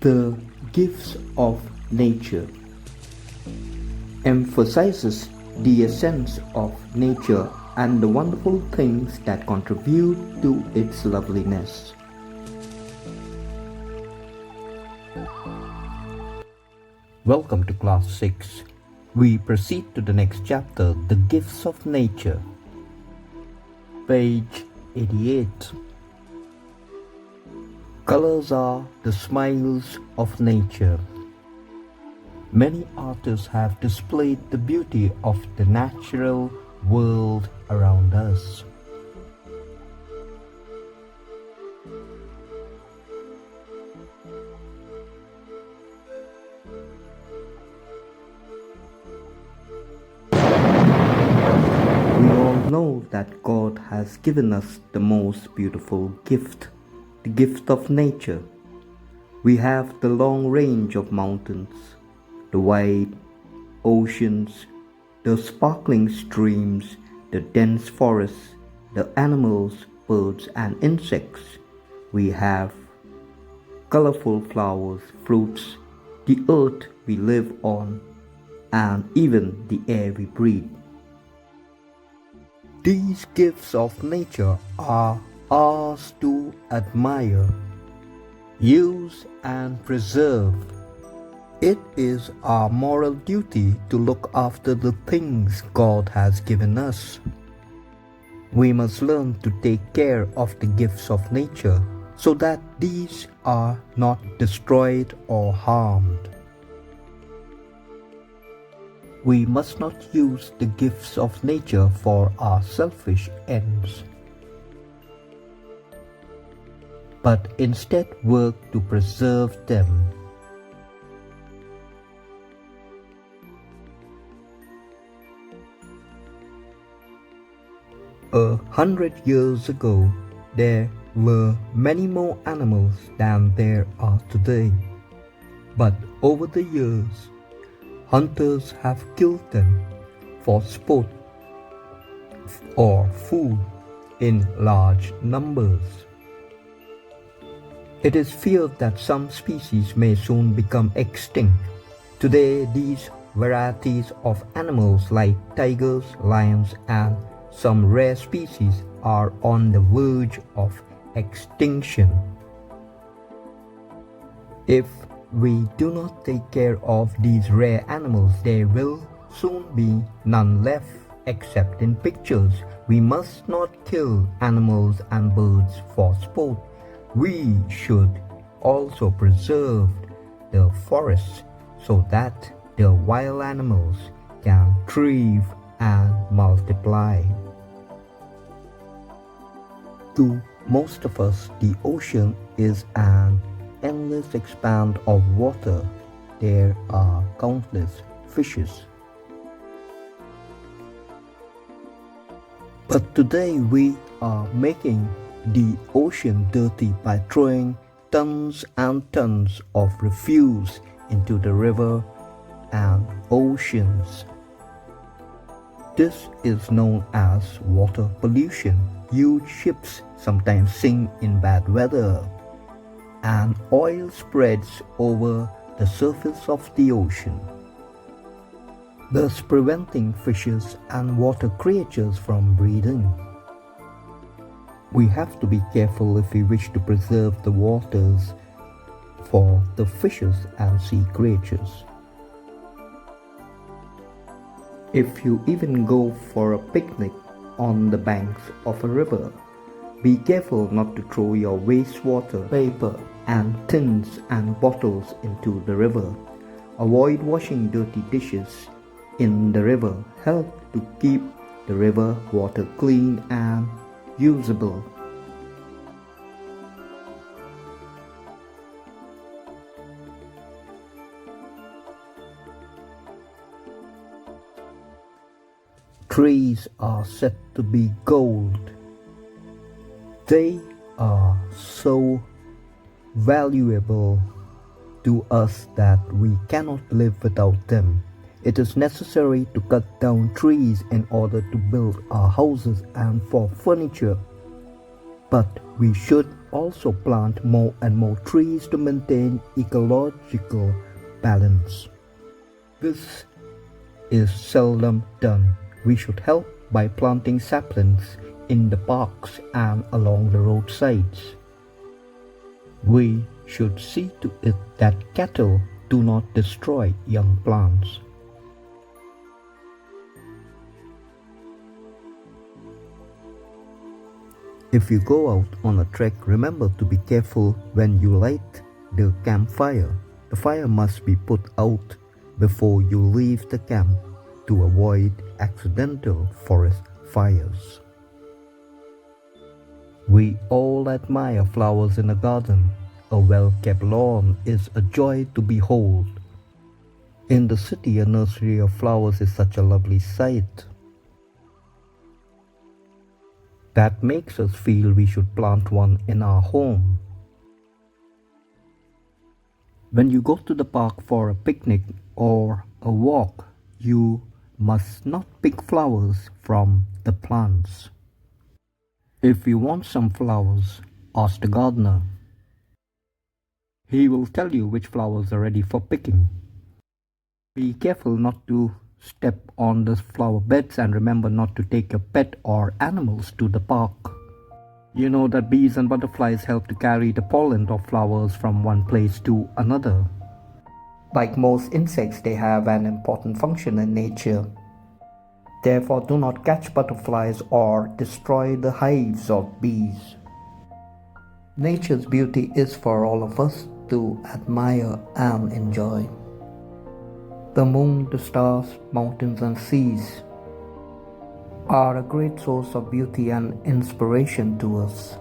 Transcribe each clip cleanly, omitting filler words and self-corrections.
The gifts of nature emphasizes the essence of nature and the wonderful things that contribute to its loveliness. Welcome to Class 6. We proceed to the next chapter, The Gifts of Nature. Page 88. Colors are the smiles of nature. Many artists have displayed the beauty of the natural world around us. We all know that God has given us the most beautiful gift, the gift of nature. We have the long range of mountains, the wide oceans, the sparkling streams, the dense forests, the animals, birds and insects. We have colorful flowers, fruits, the earth we live on, and even the air we breathe. These gifts of nature are ours to admire, use and preserve. It is our moral duty to look after the things God has given us. We must learn to take care of the gifts of nature so that these are not destroyed or harmed. We must not use the gifts of nature for our selfish ends, but instead work to preserve them. A 100 years ago, there were many more animals than there are today. But over the years, hunters have killed them for sport or food in large numbers. It is feared that some species may soon become extinct. Today, these varieties of animals like tigers, lions, and some rare species are on the verge of extinction. If we do not take care of these rare animals, there will soon be none left except in pictures. We must not kill animals and birds for sport. We should also preserve the forests so that the wild animals can thrive and multiply. To most of us, the ocean is an endless expanse of water. There are countless fishes. But today we are making the ocean dirty by throwing tons and tons of refuse into the river and oceans. This is known as water pollution. Huge ships sometimes sink in bad weather, and oil spreads over the surface of the ocean, thus preventing fishes and water creatures from breathing. We have to be careful if we wish to preserve the waters for the fishes and sea creatures. If you even go for a picnic on the banks of a river, be careful not to throw your wastewater, paper, and tins and bottles into the river. Avoid washing dirty dishes in the river. Help to keep the river water clean and usable. Trees are said to be gold. They are so valuable to us that we cannot live without them. It is necessary to cut down trees in order to build our houses and for furniture. But we should also plant more and more trees to maintain ecological balance. This is seldom done. We should help by planting saplings in the parks and along the roadsides. We should see to it that cattle do not destroy young plants. If you go out on a trek, remember to be careful when you light the campfire. The fire must be put out before you leave the camp to avoid accidental forest fires. We all admire flowers in a garden. A well-kept lawn is a joy to behold. In the city, a nursery of flowers is such a lovely sight. That makes us feel we should plant one in our home. When you go to the park for a picnic or a walk, you must not pick flowers from the plants. If you want some flowers, ask the gardener. He will tell you which flowers are ready for picking. Be careful not to step on the flower beds and remember not to take your pet or animals to the park. You know that bees and butterflies help to carry the pollen of flowers from one place to another. Like most insects, they have an important function in nature. Therefore, do not catch butterflies or destroy the hives of bees. Nature's beauty is for all of us to admire and enjoy. The moon, the stars, mountains and seas are a great source of beauty and inspiration to us.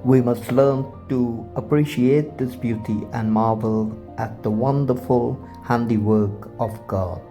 We must learn to appreciate this beauty and marvel at the wonderful handiwork of God.